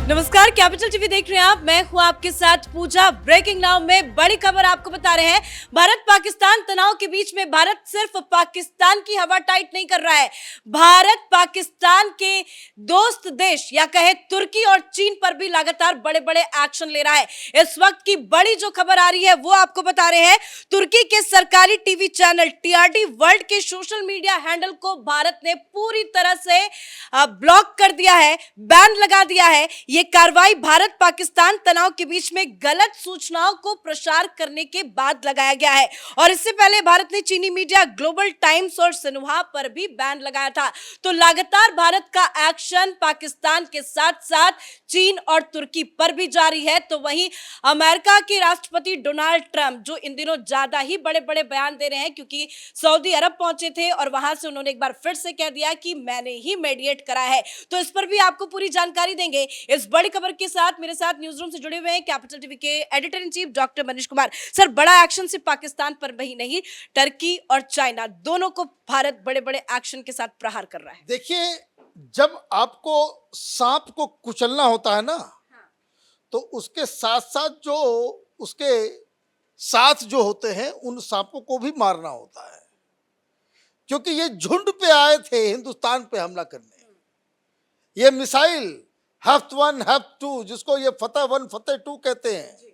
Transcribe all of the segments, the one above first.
नमस्कार, capital TV देख रहे हैं आप। मैं हूं आपके साथ पूजा। ब्रेकिंग नाउ में बड़ी खबर आपको बता रहे हैं। भारत पाकिस्तान तनाव के बीच में भारत सिर्फ पाकिस्तान की हवा टाइट नहीं कर रहा है, भारत पाकिस्तान के दोस्त देश या कहे तुर्की और चीन पर भी लगातार बड़े बड़े एक्शन ले रहा है। इस वक्त की बड़ी जो खबर आ रही है वो आपको बता रहे हैं। तुर्की के सरकारी टीवी चैनल टीआरटी वर्ल्ड के सोशल मीडिया हैंडल को भारत ने पूरी तरह से ब्लॉक कर दिया है, बैन लगा दिया है। ये कार्रवाई भारत पाकिस्तान तनाव के बीच में गलत सूचनाओं को प्रसार करने के बाद लगाया गया है। और इससे पहले भारत ने चीनी मीडिया ग्लोबल टाइम्स और सिन्हुआ पर भी बैन लगाया था। तो लगातार भारत का एक्शन पाकिस्तान के साथ साथ चीन और तुर्की पर भी जारी है। तो वहीं अमेरिका के राष्ट्रपति डोनाल्ड ट्रंप जो इन दिनों ज्यादा ही बड़े बड़े बयान दे रहे हैं, क्योंकि सऊदी अरब पहुंचे थे और वहां से उन्होंने एक बार फिर से कह दिया कि मैंने ही मेडिएट करा है। तो इस पर भी आपको पूरी जानकारी देंगे। इस बड़ी खबर के साथ मेरे साथ न्यूज रूम से जुड़े हुए हैं कैपिटल टीवी के editor in chief doctor Manish Kumar. Sir, बड़ा एक्शन सिर्फ पाकिस्तान पर ही नहीं, टर्की और चाइना दोनों को भारत बड़े बड़े एक्शन के साथ प्रहार कर रहा है। देखिए, जब आपको सांप को कुचलना होता है ना, तो उसके साथ साथ जो उसके साथ जो होते हैं उन सांपों को भी मारना होता है, क्योंकि ये झुंड पे आए थे हिंदुस्तान पे हमला करने। ये मिसाइल हफ्त 1 हफ्त 2, जिसको ये फतेह 1 फतेह 2 कहते हैं,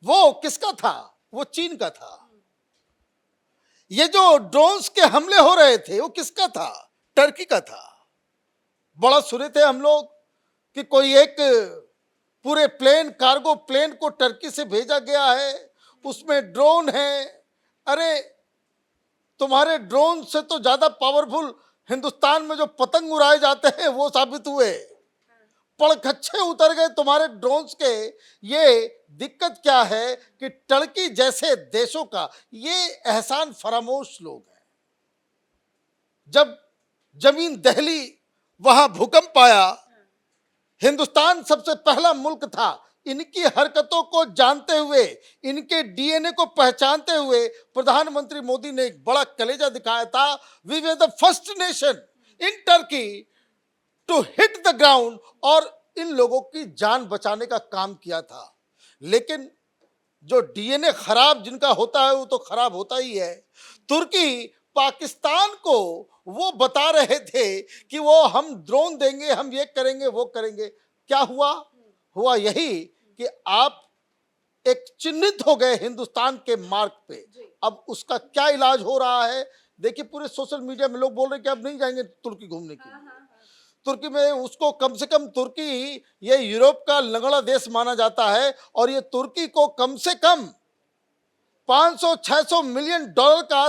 वो किसका था? वो चीन का था। ये जो ड्रोन्स के हमले हो रहे थे वो किसका था? टर्की का था। बड़ा सुने थे हम लोग कि कोई एक पूरे प्लेन, कार्गो प्लेन को टर्की से भेजा गया है, उसमें ड्रोन है। अरे, तुम्हारे ड्रोन से तो ज्यादा पावरफुल हिंदुस्तान में जो पतंग उड़ाए जाते हैं वो साबित हुए। पड़खच्चे उतर गए तुम्हारे ड्रोन्स के। ये दिक्कत क्या है कि टर्की जैसे देशों का ये एहसान फरामोश लोग हैं। जब जमीन दहली, वहां भूकंप आया, हिंदुस्तान सबसे पहला मुल्क था। इनकी हरकतों को जानते हुए, इनके डीएनए को पहचानते हुए प्रधानमंत्री मोदी ने एक बड़ा कलेजा दिखाया था। We were the first nation in Turkey to hit the ground, और इन लोगों की जान बचाने का काम किया था। लेकिन जो डीएनए खराब जिनका होता है वो तो खराब होता ही है। तुर्की पाकिस्तान को वो बता रहे थे कि वो हम ड्रोन देंगे, हम ये करेंगे, वो करेंगे। क्या हुआ? हुआ यही कि आप एक चिन्हित हो गए हिंदुस्तान के मार्ग पे। अब उसका क्या इलाज हो रहा है? देखिए, पूरे सोशल मीडिया में लोग बोल रहे हैं कि अब नहीं जाएंगे तुर्की घूमने के लिए। तुर्की में उसको कम से कम, तुर्की ये यूरोप का लंगड़ा देश माना जाता है, और ये तुर्की को कम से कम 500-600 मिलियन डॉलर का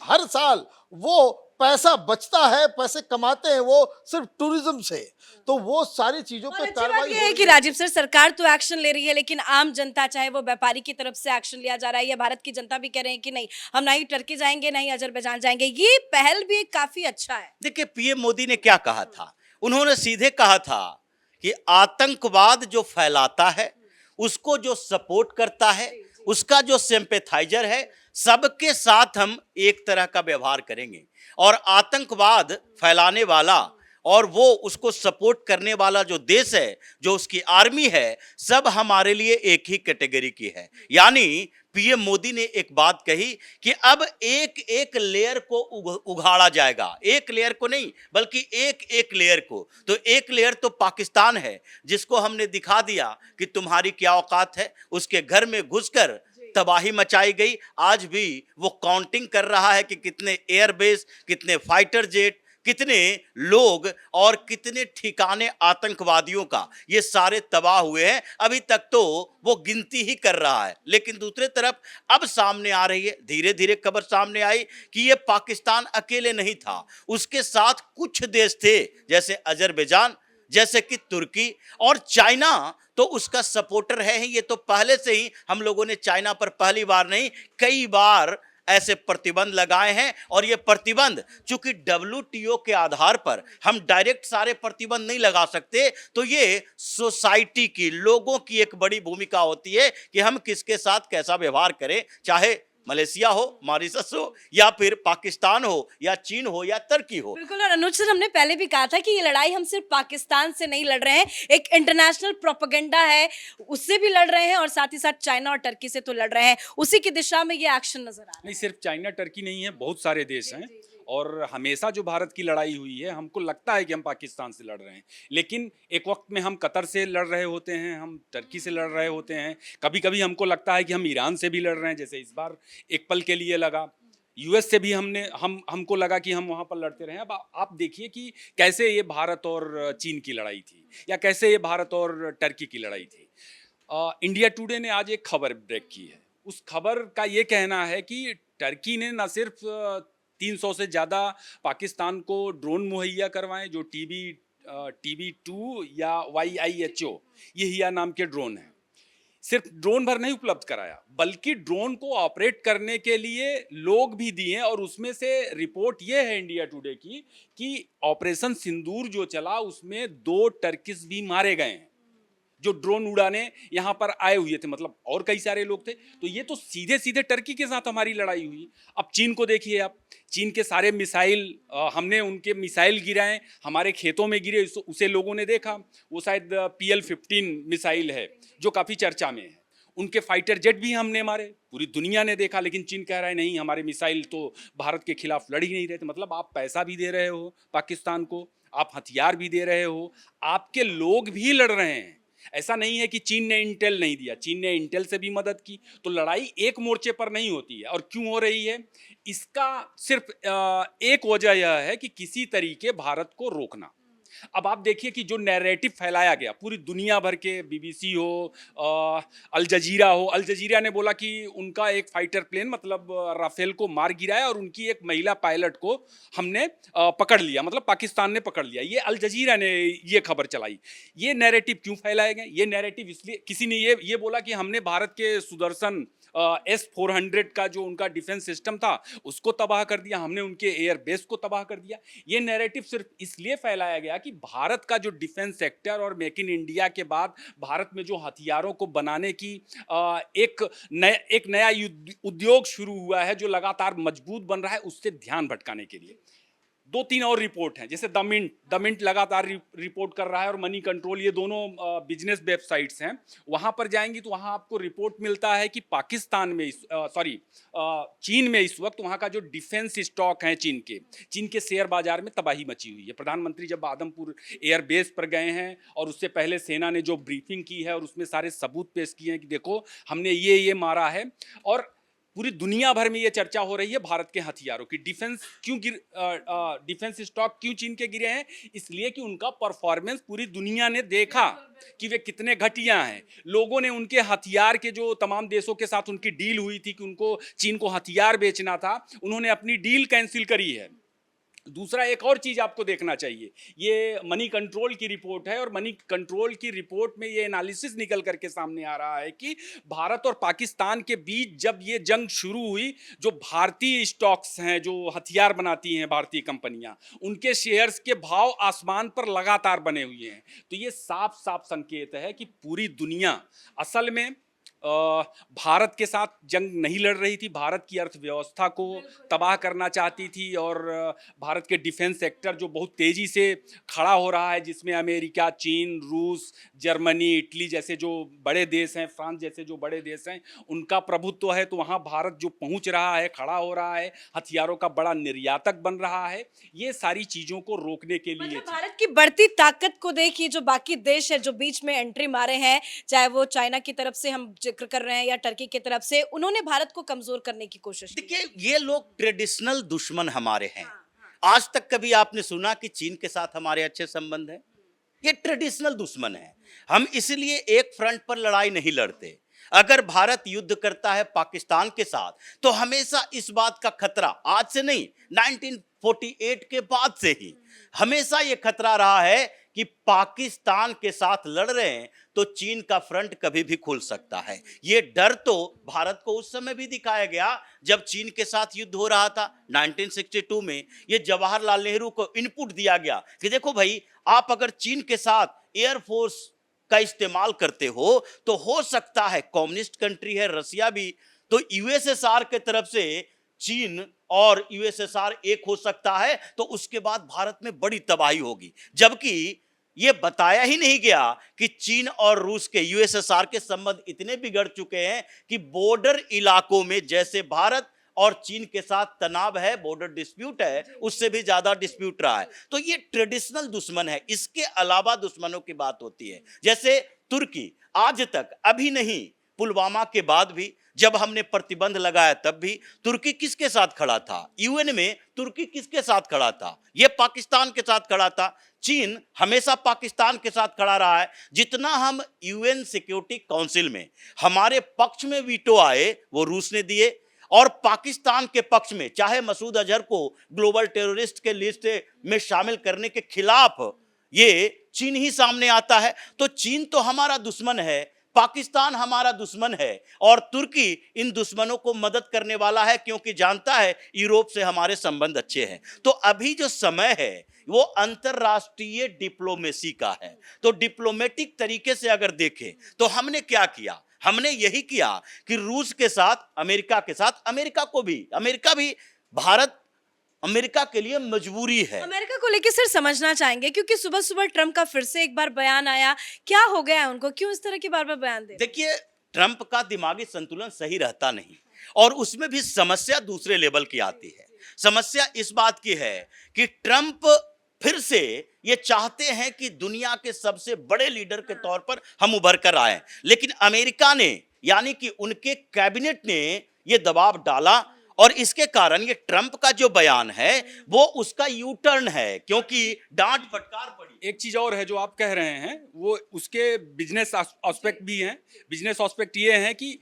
हर साल वो पैसा बचता है, पैसे कमाते हैं वो सिर्फ टूरिज्म से। तो वो सारी चीजों पे कार्रवाई है कि राजीव सर, सरकार तो एक्शन ले रही है, लेकिन आम जनता, चाहे वो व्यापारी की तरफ से एक्शन लिया जा रहा है या भारत की जनता भी कह रहे हैं कि नहीं, हम ना ही टर्की जाएंगे ना ही अजरबैजान जाएंगे। ये पहल भी काफी अच्छा है। देखिए, पीएम मोदी ने क्या कहा था? उन्होंने सीधे कहा था कि आतंकवाद जो फैलाता है, उसको जो सपोर्ट करता है, उसका जो सिंपैथाइजर है, सबके साथ हम एक तरह का व्यवहार करेंगे। और आतंकवाद फैलाने वाला और वो उसको सपोर्ट करने वाला जो देश है, जो उसकी आर्मी है, सब हमारे लिए एक ही कैटेगरी की है। यानी पीएम मोदी ने एक बात कही कि अब एक एक लेयर को उघाड़ा जाएगा। एक लेयर को नहीं, बल्कि एक एक लेयर को। तो एक लेयर तो पाकिस्तान है, जिसको हमने दिखा दिया कि तुम्हारी क्या औकात है। उसके घर में घुसकर तबाही मचाई गई। आज भी वो काउंटिंग कर रहा है कि कितने एयरबेस, कितने फाइटर जेट, कितने लोग और कितने ठिकाने आतंकवादियों का, ये सारे तबाह हुए हैं। अभी तक तो वो गिनती ही कर रहा है। लेकिन दूसरी तरफ अब सामने आ रही है, धीरे धीरे खबर सामने आई कि ये पाकिस्तान अकेले नहीं था, उसके साथ कुछ देश थे, जैसे अजरबैजान, जैसे कि तुर्की और चाइना तो उसका सपोर्टर है ही। ये तो पहले से ही हम लोगों ने चाइना पर पहली बार नहीं, कई बार ऐसे प्रतिबंध लगाए हैं। और ये प्रतिबंध चूंकि WTO के आधार पर हम डायरेक्ट सारे प्रतिबंध नहीं लगा सकते, तो ये सोसाइटी की, लोगों की एक बड़ी भूमिका होती है कि हम किसके साथ कैसा व्यवहार करें। चाहे मलेशिया हो, मॉरिशस हो, या फिर पाकिस्तान हो, या चीन हो, या तुर्की हो। बिल्कुल। और अनुज सर, हमने पहले भी कहा था कि ये लड़ाई हम सिर्फ पाकिस्तान से नहीं लड़ रहे हैं, एक इंटरनेशनल प्रोपेगेंडा है, उससे भी लड़ रहे हैं और साथ ही साथ चाइना और टर्की से तो लड़ रहे हैं। उसी की दिशा में ये एक्शन नजर आ रहा है। नहीं, सिर्फ चाइना टर्की नहीं है, बहुत सारे देश हैं। और हमेशा जो भारत की लड़ाई हुई है, हमको लगता है कि हम पाकिस्तान से लड़ रहे हैं, लेकिन एक वक्त में हम कतर से लड़ रहे होते हैं, हम टर्की से लड़ रहे होते हैं, कभी कभी हमको लगता है कि हम ईरान से भी लड़ रहे हैं, जैसे इस बार एक पल के लिए लगा। यूएस से भी हमको लगा कि हम वहाँ पर लड़ते रहे। अब आप देखिए कि कैसे ये भारत और चीन की लड़ाई थी, या कैसे ये भारत और टर्की की लड़ाई थी। इंडिया टुडे ने आज एक खबर ब्रेक की है। उस खबर का ये कहना है कि टर्की ने न सिर्फ 300 से ज़्यादा पाकिस्तान को ड्रोन मुहैया करवाएं, जो TB2 या YIHO, ये हिया नाम के ड्रोन हैं। सिर्फ ड्रोन भर नहीं उपलब्ध कराया, बल्कि ड्रोन को ऑपरेट करने के लिए लोग भी दिए। और उसमें से रिपोर्ट ये है इंडिया टुडे की कि ऑपरेशन सिंदूर जो चला, उसमें 2 टर्किश भी मारे गए हैं, जो ड्रोन उड़ाने यहाँ पर आए हुए थे। मतलब और कई सारे लोग थे। तो ये तो सीधे सीधे टर्की के साथ हमारी लड़ाई हुई। अब चीन को देखिए आप, चीन के सारे मिसाइल, हमने उनके मिसाइल गिराए, हमारे खेतों में गिरे, उसे लोगों ने देखा। वो शायद PL-15 मिसाइल है जो काफ़ी चर्चा में है। उनके फाइटर जेट भी हमने मारे, पूरी दुनिया ने देखा। लेकिन चीन कह रहा है नहीं, हमारे मिसाइल तो भारत के खिलाफ लड़ ही नहीं रहे थे। मतलब आप पैसा भी दे रहे हो पाकिस्तान को, आप हथियार भी दे रहे हो, आपके लोग भी लड़ रहे हैं। ऐसा नहीं है कि चीन ने इंटेल नहीं दिया, चीन ने इंटेल से भी मदद की। तो लड़ाई एक मोर्चे पर नहीं होती है। और क्यों हो रही है, इसका सिर्फ एक वजह यह है कि किसी तरीके भारत को रोकना। अब आप देखिए कि जो नैरेटिव फैलाया गया पूरी दुनिया भर के, BBC हो, अल जजीरा हो, अल जजीरा ने बोला कि उनका एक फाइटर प्लेन मतलब राफेल को मार गिराया और उनकी एक महिला पायलट को हमने पकड़ लिया, मतलब पाकिस्तान ने पकड़ लिया। ये अल जजीरा ने ये खबर चलाई। ये नैरेटिव क्यों फैलाए गए? ये नैरेटिव इसलिए, किसी ने ये बोला कि हमने भारत के सुदर्शन S-400 का जो उनका डिफेंस सिस्टम था उसको तबाह कर दिया, हमने उनके एयर बेस को तबाह कर दिया। ये नैरेटिव सिर्फ इसलिए फैलाया गया कि भारत का जो डिफेंस सेक्टर और मेक इन इंडिया के बाद भारत में जो हथियारों को बनाने की एक नया उद्योग शुरू हुआ है, जो लगातार मजबूत बन रहा है, उससे ध्यान भटकाने के लिए 2-3 और रिपोर्ट हैं। जैसे द मिंट लगातार रिपोर्ट कर रहा है, और मनी कंट्रोल, ये दोनों बिजनेस वेबसाइट्स हैं। वहाँ पर जाएंगी तो वहाँ आपको रिपोर्ट मिलता है कि पाकिस्तान में चीन में इस वक्त वहाँ का जो डिफेंस स्टॉक है चीन के शेयर बाजार में तबाही मची हुई है। प्रधानमंत्री जब आदमपुर एयरबेस पर गए हैं और उससे पहले सेना ने जो ब्रीफिंग की है और उसमें सारे सबूत पेश किए हैं कि देखो हमने ये मारा है। और पूरी दुनिया भर में ये चर्चा हो रही है भारत के हथियारों की। डिफेंस स्टॉक क्यों चीन के गिरे हैं? इसलिए कि उनका परफॉर्मेंस पूरी दुनिया ने देखा कि वे कितने घटिया हैं। लोगों ने उनके हथियार के, जो तमाम देशों के साथ उनकी डील हुई थी कि उनको चीन को हथियार बेचना था, उन्होंने अपनी डील कैंसिल करी है। दूसरा एक और चीज आपको देखना चाहिए, ये मनी कंट्रोल की रिपोर्ट है, और मनी कंट्रोल की रिपोर्ट में ये एनालिसिस निकल करके सामने आ रहा है कि भारत और पाकिस्तान के बीच जब ये जंग शुरू हुई, जो भारतीय स्टॉक्स हैं, जो हथियार बनाती हैं भारतीय कंपनियां, उनके शेयर्स के भाव आसमान पर लगातार बने हुए हैं। तो ये साफ साफ संकेत है कि पूरी दुनिया असल में भारत के साथ जंग नहीं लड़ रही थी, भारत की अर्थव्यवस्था को तबाह करना चाहती थी। और भारत के डिफेंस सेक्टर जो बहुत तेज़ी से खड़ा हो रहा है, जिसमें अमेरिका, चीन, रूस, जर्मनी, इटली जैसे जो बड़े देश हैं, फ्रांस जैसे जो बड़े देश हैं, उनका प्रभुत्व है। तो वहाँ भारत जो पहुँच रहा है, खड़ा हो रहा है, हथियारों का बड़ा निर्यातक बन रहा है। ये सारी चीज़ों को रोकने के लिए मतलब भारत की बढ़ती ताकत को देखिए, जो बाकी देश है जो बीच में एंट्री मारे हैं, चाहे वो चाइना की तरफ से हम जिक्र कर रहे हैं या टर्की की तरफ से, उन्होंने भारत को कमजोर करने की कोशिश की। देखिए, ये लोग ट्रेडिशनल दुश्मन हमारे हैं। आज तक कभी आपने सुना कि चीन के साथ हमारे अच्छे संबंध हैं? ये ट्रेडिशनल दुश्मन है। हम इसलिए एक फ्रंट पर लड़ाई नहीं लड़ते। अगर भारत युद्ध करता है पाकिस्तान के साथ, तो हमेशा इस बात का खतरा, आज से नहीं, 1948 के बाद से ही हमेशा ये खतरा रहा है कि पाकिस्तान के साथ लड़ रहे हैं तो चीन का फ्रंट कभी भी खुल सकता है। ये डर तो भारत को उस समय भी दिखाया गया जब चीन के साथ युद्ध हो रहा था 1962 में। ये जवाहरलाल नेहरू को इनपुट दिया गया कि देखो भाई, आप अगर चीन के साथ एयरफोर्स का इस्तेमाल करते हो तो हो सकता है, कम्युनिस्ट कंट्री है रसिया भी, तो यूएसएसआर के तरफ से चीन और यूएसएसआर एक हो सकता है, तो उसके बाद भारत में बड़ी तबाही होगी। जबकि ये बताया ही नहीं गया कि चीन और रूस के, यूएसएसआर के संबंध इतने बिगड़ चुके हैं कि बॉर्डर इलाकों में जैसे भारत और चीन के साथ तनाव है, बॉर्डर डिस्प्यूट है, उससे भी ज्यादा डिस्प्यूट रहा है। तो ये ट्रेडिशनल दुश्मन है। इसके अलावा दुश्मनों की बात होती है, जैसे तुर्की। आज तक, अभी नहीं, पुलवामा के बाद भी जब हमने प्रतिबंध लगाया तब भी तुर्की किसके साथ खड़ा था? यूएन में तुर्की किसके साथ खड़ा था? यह पाकिस्तान के साथ खड़ा था। चीन हमेशा पाकिस्तान के साथ खड़ा रहा है। जितना हम यूएन सिक्योरिटी काउंसिल में हमारे पक्ष में वीटो आए वो रूस ने दिए, और पाकिस्तान के पक्ष में चाहे मसूद अजहर को ग्लोबल टेररिस्ट के लिस्ट में शामिल करने के खिलाफ ये चीन ही सामने आता है। तो चीन तो हमारा दुश्मन है, पाकिस्तान हमारा दुश्मन है, और तुर्की इन दुश्मनों को मदद करने वाला है, क्योंकि जानता है यूरोप से हमारे संबंध अच्छे हैं। तो अभी जो समय है वो अंतरराष्ट्रीय डिप्लोमेसी का है। तो डिप्लोमेटिक तरीके से अगर देखें तो हमने क्या किया? हमने यही किया कि रूस के साथ, अमेरिका के साथ, अमेरिका भी भारत अमेरिका के लिए मजबूरी है। अमेरिका को लेकर सर समझना चाहेंगे, क्योंकि सुबह सुबह ट्रम्प का फिर से एक बार बयान आया, क्या हो गया है उनको, क्यों इस तरह की बार बार बयान दे? देखिए, ट्रम्प का दिमागी संतुलन सही रहता नहीं, और उसमें भी समस्या दूसरे लेवल की आती है। समस्या इस बात की है कि ट्रम्प फिर से ये चाहते हैं कि दुनिया के सबसे बड़े लीडर के तौर पर हम उभर कर आए, लेकिन अमेरिका ने, यानी कि उनके कैबिनेट ने ये दबाव डाला, और इसके कारण ये ट्रम्प का जो बयान है वो उसका यू टर्न है, क्योंकि डांट फटकार पड़ी। एक चीज और है जो आप कह रहे हैं, वो उसके बिजनेस एस्पेक्ट भी हैं। बिजनेस एस्पेक्ट ये है कि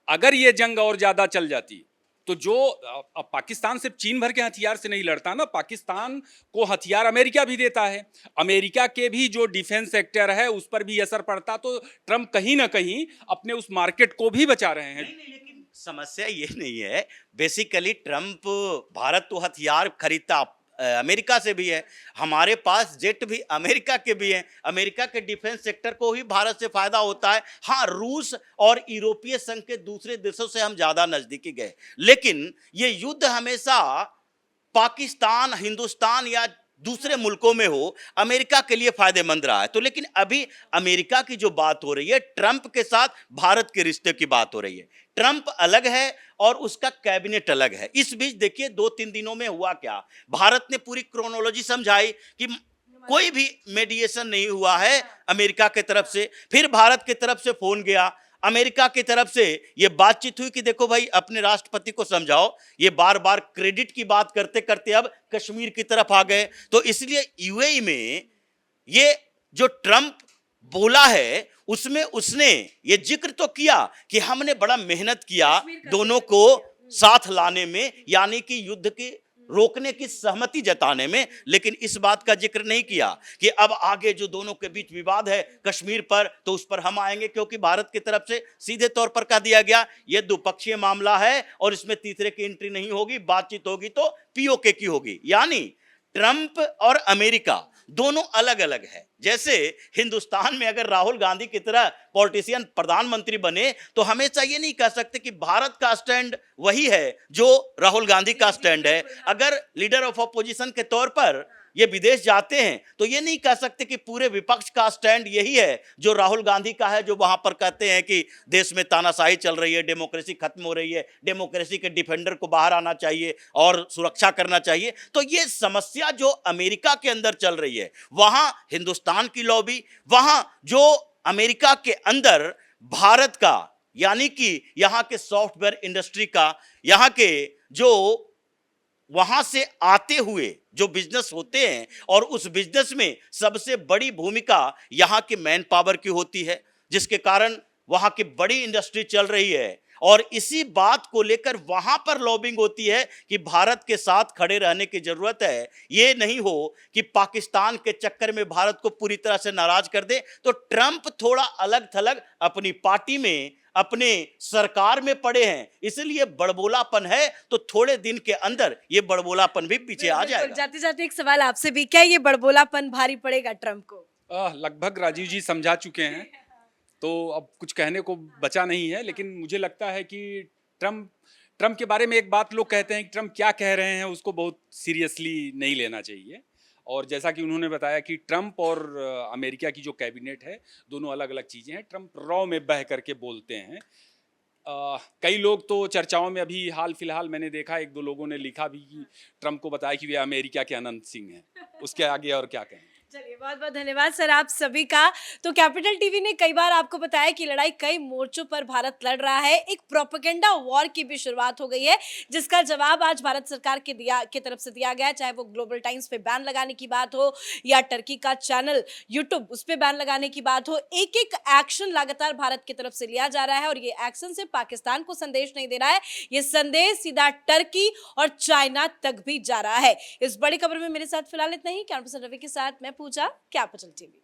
अगर ये जंग और ज्यादा चल जाती तो जो अब पाकिस्तान सिर्फ चीन भर के हथियार से नहीं लड़ता ना, पाकिस्तान को हथियार अमेरिका भी देता है। अमेरिका के भी जो डिफेंस सेक्टर है उस पर भी असर पड़ता, तो ट्रम्प कहीं ना कहीं अपने उस मार्केट को भी बचा रहे हैं। नहीं, लेकिन समस्या ये नहीं है। बेसिकली ट्रम्प, भारत तो हथियार खरीदता अमेरिका से भी है, हमारे पास जेट भी अमेरिका के भी हैं, अमेरिका के डिफेंस सेक्टर को ही भारत से फायदा होता है। हाँ, रूस और यूरोपीय संघ के दूसरे देशों से हम ज्यादा नजदीकी गए, लेकिन ये युद्ध हमेशा पाकिस्तान, हिंदुस्तान या दूसरे मुल्कों में हो, अमेरिका के लिए फायदेमंद रहा है। तो लेकिन अभी अमेरिका की जो बात हो रही है, ट्रम्प के साथ भारत के रिश्ते की बात हो रही है। ट्रम्प अलग है और उसका कैबिनेट अलग है। इस बीच देखिए 2-3 दिनों में हुआ क्या, भारत ने पूरी क्रोनोलॉजी समझाई कि कोई भी मेडिएशन नहीं हुआ है अमेरिका की तरफ से। फिर भारत की तरफ से फोन गया, अमेरिका की तरफ से ये बातचीत हुई कि देखो भाई, अपने राष्ट्रपति को समझाओ। ये बार बार क्रेडिट की बात करते करते अब कश्मीर की तरफ आ गए। तो इसलिए यूएई में ये जो ट्रम्प बोला है उसमें उसने ये जिक्र तो किया कि हमने बड़ा मेहनत किया दोनों को साथ लाने में, यानी कि युद्ध की रोकने की सहमति जताने में, लेकिन इस बात का जिक्र नहीं किया कि अब आगे जो दोनों के बीच विवाद है कश्मीर पर, तो उस पर हम आएंगे, क्योंकि भारत की तरफ से सीधे तौर पर कह दिया गया ये द्विपक्षीय मामला है और इसमें तीसरे की एंट्री नहीं होगी, बातचीत होगी तो पीओके की होगी। यानी ट्रम्प और अमेरिका दोनों अलग अलग है। जैसे हिंदुस्तान में अगर राहुल गांधी की तरह पॉलिटिशियन प्रधानमंत्री बने तो हमेशा ये नहीं कह सकते कि भारत का स्टैंड वही है जो राहुल गांधी का स्टैंड है। अगर लीडर ऑफ अपोजिशन के तौर पर ये विदेश जाते हैं तो ये नहीं कह सकते कि पूरे विपक्ष का स्टैंड यही है जो राहुल गांधी का है, जो वहां पर कहते हैं कि देश में तानाशाही चल रही है, डेमोक्रेसी खत्म हो रही है, डेमोक्रेसी के डिफेंडर को बाहर आना चाहिए और सुरक्षा करना चाहिए। तो ये समस्या जो अमेरिका के अंदर चल रही है, वहां हिंदुस्तान की लॉबी, वहां जो अमेरिका के अंदर भारत का, यानी कि यहाँ के सॉफ्टवेयर इंडस्ट्री का, यहाँ के जो वहां से आते हुए जो बिजनेस होते हैं, और उस बिजनेस में सबसे बड़ी भूमिका यहाँ की मैन पावर की होती है, जिसके कारण वहां की बड़ी इंडस्ट्री चल रही है। और इसी बात को लेकर वहां पर लॉबिंग होती है कि भारत के साथ खड़े रहने की जरूरत है। ये नहीं हो कि पाकिस्तान के चक्कर में भारत को पूरी तरह से नाराज कर दे। तो ट्रम्प थोड़ा अलग थलग अपनी पार्टी में, अपने सरकार में पड़े हैं, इसलिए बड़बोलापन है। तो थोड़े दिन के अंदर ये बड़बोलापन भी पीछे आ जाएगा। जाते जाते एक सवाल आपसे भी, क्या ये बड़बोलापन भारी पड़ेगा ट्रम्प को? लगभग राजीव जी समझा चुके हैं, तो अब कुछ कहने को बचा नहीं है। लेकिन मुझे लगता है कि ट्रम्प के बारे में एक बात लोग कहते हैं कि ट्रम्प क्या कह रहे हैं उसको बहुत सीरियसली नहीं लेना चाहिए। और जैसा कि उन्होंने बताया कि ट्रम्प और अमेरिका की जो कैबिनेट है दोनों अलग अलग चीज़ें हैं। ट्रम्प रॉ में बह करके बोलते हैं। कई लोग तो चर्चाओं में अभी हाल फिलहाल मैंने देखा, एक दो लोगों ने लिखा भी कि ट्रम्प को बताया कि वे अमेरिका के अनंत सिंह हैं। उसके आगे और क्या कहें। चलिए, बहुत बहुत धन्यवाद सर आप सभी का। तो कैपिटल टीवी ने कई बार आपको बताया कि लड़ाई कई मोर्चों पर भारत लड़ रहा है। एक प्रोपेगेंडा वॉर की भी शुरुआत हो गई है, जिसका जवाब आज भारत सरकार की तरफ से दिया गया है। चाहे वो ग्लोबल टाइम्स पे बैन लगाने की बात हो या टर्की का चैनल यूट्यूब उस पे बैन लगाने की बात हो, एक एक एक्शन लगातार भारत की तरफ से लिया जा रहा है। और ये एक्शन सिर्फ पाकिस्तान को संदेश नहीं दे रहा है, ये संदेश सीधा टर्की और चाइना तक भी जा रहा है। इस बड़ी खबर में मेरे साथ फिलहाल इतना ही। कैमरा पर्सन रवि के साथ मैं पूजा, कैपिटल टीवी।